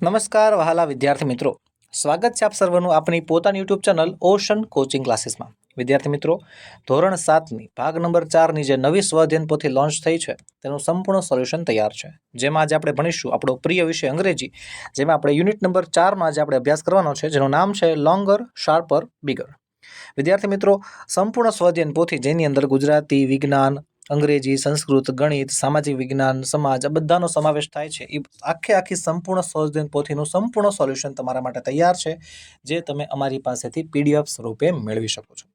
નમસ્કાર વહાલા વિદ્યાર્થી મિત્રો, સ્વાગત છે આપ સર્વનું આપણી પોતાની યુટ્યુબ ચેનલ ઓશન કોચિંગ ક્લાસીસમાં. વિદ્યાર્થી મિત્રો, ધોરણ 7ની ભાગ નંબર 4ની જે નવી સ્વઅધ્યયન પોથી લોન્ચ થઈ છે તેનું સંપૂર્ણ સોલ્યુશન તૈયાર છે, જેમાં આજે આપણે ભણીશું આપણો પ્રિય વિષય અંગ્રેજી, જેમાં આપણે યુનિટ નંબર 4માં આજે આપણે અભ્યાસ કરવાનો છે, જેનું નામ છે લોંગર, શાર્પર, બિગર. વિદ્યાર્થી મિત્રો, સંપૂર્ણ સ્વઅધ્યયન પોથી જેની અંદર ગુજરાતી, વિજ્ઞાન, અંગ્રેજી, સંસ્કૃત, ગણિત, સામાજિક વિજ્ઞાન, સમાજ આ બધાનો સમાવેશ થાય છે. એ આખી સંપૂર્ણ સ્વઅધ્યયન પોથીનું સંપૂર્ણ સોલ્યુશન તમારા માટે તૈયાર છે, જે તમે અમારી પાસેથી પીડીએફ સ્વરૂપે મેળવી શકો છો.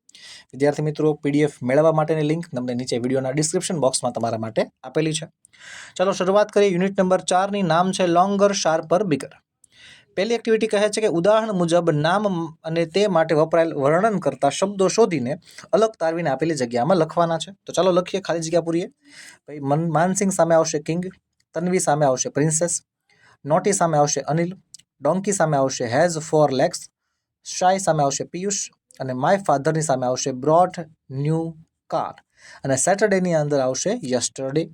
વિદ્યાર્થી મિત્રો, પીડીએફ મેળવવા માટેની લિંક તમને નીચે વિડીયોના ડિસ્ક્રિપ્શન બોક્સમાં તમારા માટે આપેલી છે. ચાલો શરૂઆત કરીએ. યુનિટ નંબર 4ની નામ છે લોંગર, શાર્પર, બિગર. પહેલી એક્ટિવિટી કહે છે કે ઉદાહરણ મુજબ નામ અને તે માટે વપરાયેલ વર્ણન કરતા શબ્દો શોધીને અલગ તારવીને આપેલી જગ્યામાં લખવાના છે. તો ચાલો લખીએ, ખાલી જગ્યા પૂરીએ. ભાઈ માનસિંગ સામે આવશે કિંગ, તન્વી સામે આવશે પ્રિન્સેસ, નોટી સામે આવશે અનિલ, ડોંકી સામે આવશે હેઝ 4 legs, શાય સામે આવશે પિયુષ, અને માય ફાધરની સામે આવશે બ્રોટ ન્યૂ કાર, અને સેટરડેની અંદર આવશે યસ્ટરડે.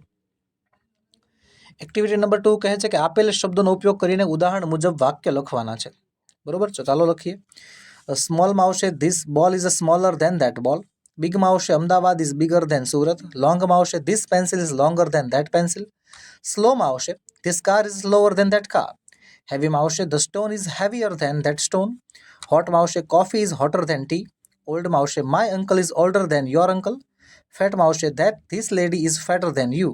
એક્ટિવિટી નંબર 2 કહે છે કે આપેલ શબ્દોનો ઉપયોગ કરીને ઉદાહરણ મુજબ વાક્ય લખવાના છે. બરોબર, તો ચાલો લખીએ. સ્મોલમાં આવશે this ball is smaller than that ball. બિગમાં આવશે Ahmedabad is bigger than Surat. લોંગમાં આવશે this pencil is longer than that pencil. સ્લોમાં આવશે this car is slower than that car. હેવીમાં આવશે the stone is heavier than that stone. હોટમાં આવશે coffee is hotter than tea. ઓલ્ડમાં આવશે my uncle is older than your uncle. ફેટમાં આવશે that this lady is fatter than you.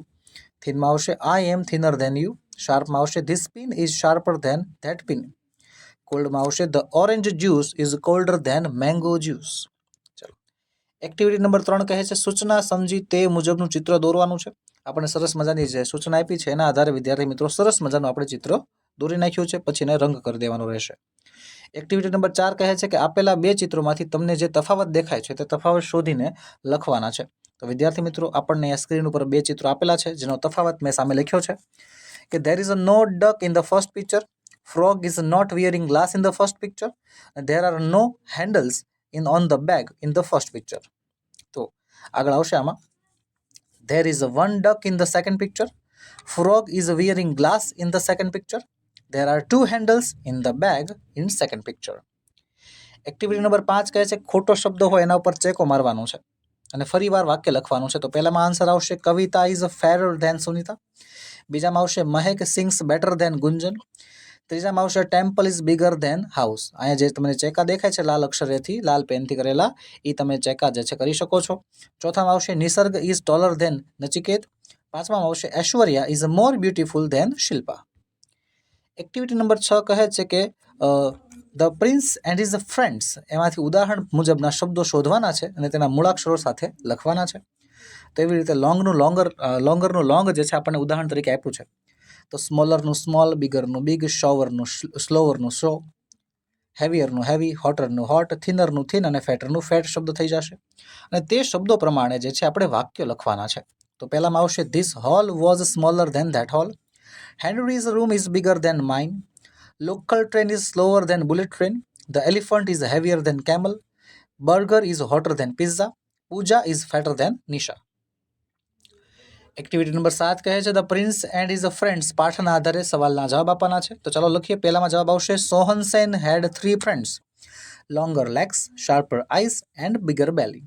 થિનમાં આવશે I am thinner than you. શાર્પમાં આવશે this pin is sharper than that pin. કોલ્ડમાં આવશે the orange juice is colder than mango juice. ચલો, activity number 3 કહે છે સૂચના સમજી તે મુજબનું ચિત્ર દોરવાનું છે. આપણે સરસ મજાની જે સૂચના આપી છે એના આધારે વિદ્યાર્થી મિત્રો સરસ મજાનું આપણે ચિત્ર દોરી નાખ્યું છે, પછી એને રંગ કરી દેવાનો રહેશે. એક્ટિવિટી નંબર 4 કહે છે કે આપેલા બે ચિત્રોમાંથી તમને જે તફાવત દેખાય છે તે તફાવત શોધીને લખવાના છે. તો વિદ્યાર્થી મિત્રો, આપણને આ સ્ક્રીન ઉપર બે ચિત્રો આપેલા છે, જેનો તફાવત મેં સામે લખ્યો છે કે there is a no duck in the first picture, frog is not wearing glass in the first picture, and there are no handles on the bag in the first picture. તો આગળ આવશે આમાં there is a one duck in the second picture, frog is wearing glass in the second picture, there are two handles in the bag in second picture. Activity number 5 કહે છે ખોટો શબ્દ હોય એના ઉપર ચેકો મારવાનો છે અને ફરીવાર વાક્ય લખવાનું છે. તો પહેલામાં આન્સર આવશે Kavita is fairer than Sunita. બીજામાં આવશે Mahek sings better than Gunjan. ત્રીજામાં આવશે temple is bigger than house. અહીંયા જે તમને ચેકા દેખાય છે લાલ અક્ષરેથી, લાલ પેનથી કરેલા, એ તમે ચેકા જે છે કરી શકો છો. ચોથામાં આવશે Nisarg is taller than Nachiket. પાંચમામાં આવશે Aishwarya is more beautiful than Shilpa. Activity number 6 કહે છે કે the prince and his friends એમાંથી ઉદાહરણ મુજબના શબ્દો શોધવાના છે અને તેના મૂળાક્ષરો સાથે લખવાના છે. તો એવી રીતે લોંગરનું લોંગ જે છે આપણને ઉદાહરણ તરીકે આપ્યું છે. તો સ્મોલરનું સ્મોલ, બિગરનું બિગ, શોવરનું સ્લોવરનું શો, હેવીયરનું હેવી, હોટરનું હોટ, થિનરનું થિન અને ફેટરનું ફેટ શબ્દ થઈ જશે. અને તે શબ્દો પ્રમાણે જે છે આપણે વાક્ય લખવાના છે. તો પહેલામાં આવશે this hole was smaller than that hole. Henry's room is bigger than mine. Local train is slower than bullet train. The elephant is heavier than camel. Burger is hotter than pizza. Pooja is fatter than Nisha. Activity number 7 કહે છે the prince and his friends પાઠના આધારે સવાલના જવાબ આપવાના છે. તો ચાલો લખીએ. પહેલામાં જવાબ આવશે Sohan Sen had 3 friends, longer legs, sharper eyes and bigger belly.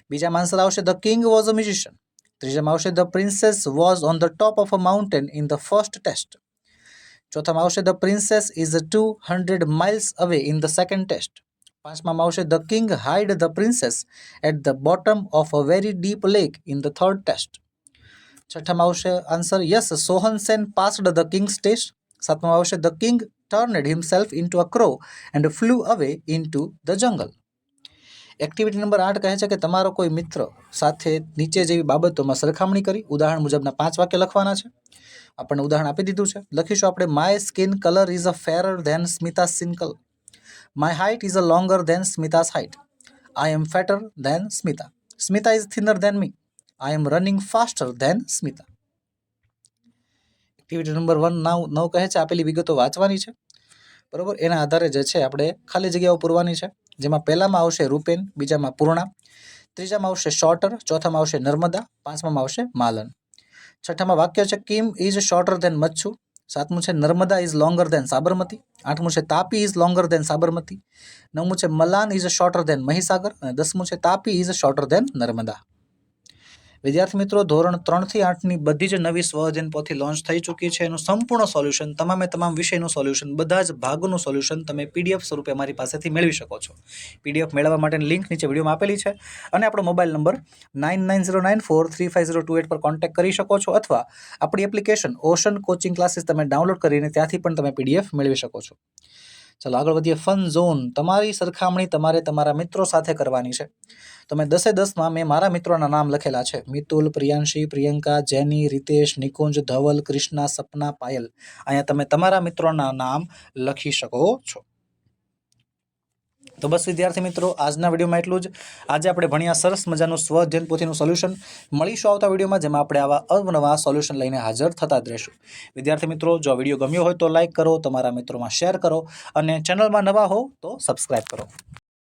બીજામાં આન્સર આવશે the king was a musician. ત્રીજામાં આવશે the princess was on the top of a mountain in the first test. ચોથામાં આવશે the princess is 200 miles away in the second test. પાંચમામાં આવશે the king hid the princess at the bottom of a very deep lake in the third test. છઠ્ઠામાં આવશે answer yes Sohan Sen passed the king's test. સાતમામાં આવશે the king turned himself into a crow and flew away into the jungle. Activity number 8 કહે છે કે તમારો કોઈ મિત્ર સાથે નીચે જેવી બાબતોમાં સરખામણી કરી ઉદાહરણ મુજબના 5 વાક્ય લખવાના છે. આપણને ઉદાહરણ આપી દીધું છે. લખીશું આપણે my skin colour is a fairer than Smita's skin colour. My height is a longer than Smita's height. I am fatter than Smita. Smita is thinner than me. I am running faster than Smita. Activity number 9 કહે છે આપેલી વિગતો વાંચવાની છે. બરોબર, એના આધારે જે છે આપણે ખાલી જગ્યાઓ પૂરવાની છે. જેમાં પહેલામાં આવશે રૂપેન, બીજામાં પૂર્ણા, ત્રીજામાં આવશે શોર્ટર, ચોથામાં આવશે નર્મદા, પાંચમામાં આવશે માલન. છઠ્ઠામાં વાક્ય છે Kim is shorter than Machchhu. સાતમું છે Narmada is longer than Sabarmati. આઠમું છે Tapi is longer than Sabarmati. નવમું છે Malan is shorter than Mahisagar. અને 10મું છે Tapi is shorter than Narmada. વિદ્યાર્થી મિત્રો, ધોરણ 3 થી 8ની બધી જ નવી સ્વ-અધ્યયન પોથી લોન્ચ થઈ ચૂકી છે. એનું સંપૂર્ણ સોલ્યુશન, તમામ વિષયનું સોલ્યુશન, બધા જ ભાગોનું સોલ્યુશન તમે PDF સ્વરૂપે અમારી પાસેથી મેળવી શકો છો. PDF મેળવવા માટેની લિંક નીચે વિડીયોમાં આપેલી છે અને આપણો મોબાઈલ નંબર 9909435028 પર કોન્ટેક્ટ કરી શકો છો, અથવા આપણી એપ્લિકેશન ઓશન કોચિંગ ક્લાસીસ તમે ડાઉનલોડ કરીને ત્યાંથી પણ તમે PDF મેળવી શકો છો. ચાલો આગળ વધીએ. Fun zone. તમારી સરખામણી તમારે તમારા મિત્રો સાથે કરવાની છે. તમે 10-10માં મેં મારા મિત્રોના નામ લખેલા છે: મિતુલ, પ્રિયાંશી, પ્રિયંકા, જેની, રીતેશ, નિકુંજ, ધવલ, કૃષ્ણા, સપના, પાયલ. અહીંયા તમે તમારા મિત્રોના નામ લખી શકો છો. તો બસ વિદ્યાર્થી મિત્રો, આજના વિડીયોમાં એટલું જ. આજે આપણે ભણ્યા સરસ મજાનું સ્વ-અધ્યયન પોથીનું સોલ્યુશન. મળીશું આવતા વિડીયોમાં, જેમાં આપણે આવા અવનવા સોલ્યુશન લઈને હાજર થતા જ રહીશું. વિદ્યાર્થી મિત્રો, જો આ વિડીયો ગમ્યો હોય તો લાઇક કરો, તમારા મિત્રોમાં શેર કરો, અને ચેનલમાં નવા હો તો સબસ્ક્રાઇબ કરો.